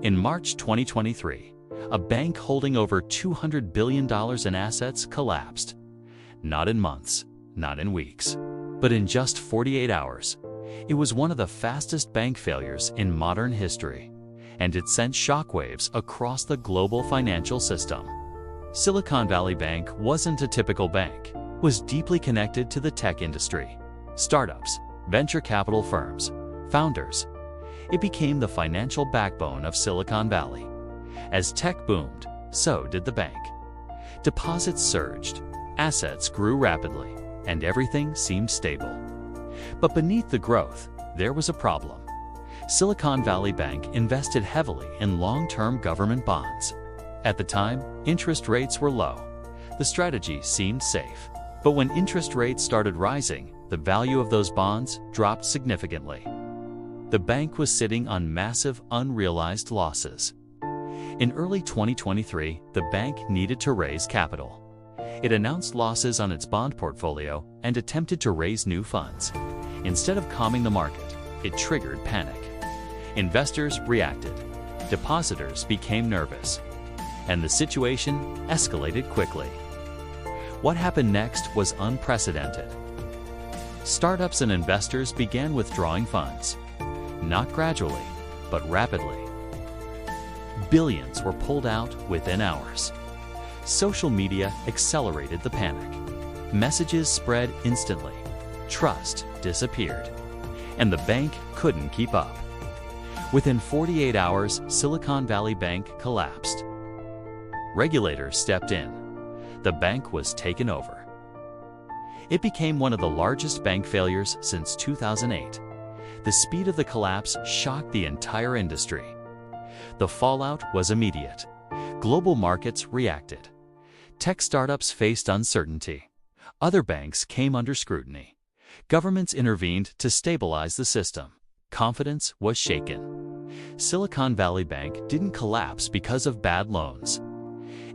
In March 2023, a bank holding over $200 billion in assets collapsed. Not in months, not in weeks, but in just 48 hours. It was one of the fastest bank failures in modern history, and it sent shockwaves across the global financial system. Silicon Valley Bank wasn't a typical bank. It was deeply connected to the tech industry, startups, venture capital firms, founders. It became the financial backbone of Silicon Valley. As tech boomed, so did the bank. Deposits surged, assets grew rapidly, and everything seemed stable. But beneath the growth, there was a problem. Silicon Valley Bank invested heavily in long-term government bonds. At the time, interest rates were low. The strategy seemed safe. But when interest rates started rising, the value of those bonds dropped significantly. The bank was sitting on massive unrealized losses. In early 2023, the bank needed to raise capital. It announced losses on its bond portfolio and attempted to raise new funds. Instead of calming the market, it triggered panic. Investors reacted. Depositors became nervous. And the situation escalated quickly. What happened next was unprecedented. Startups and investors began withdrawing funds. Not gradually, but rapidly. Billions were pulled out within hours. Social media accelerated the panic. Messages spread instantly. Trust disappeared. And the bank couldn't keep up. Within 48 hours, Silicon Valley Bank collapsed. Regulators stepped in. The bank was taken over. It became one of the largest bank failures since 2008. The speed of the collapse shocked the entire industry. The fallout was immediate. Global markets reacted. Tech startups faced uncertainty. Other banks came under scrutiny. Governments intervened to stabilize the system. Confidence was shaken. Silicon Valley Bank didn't collapse because of bad loans.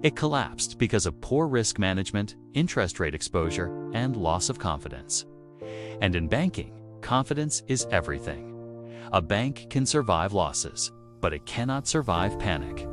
It collapsed because of poor risk management, interest rate exposure, and loss of confidence. And in banking, confidence is everything. A bank can survive losses, but it cannot survive panic.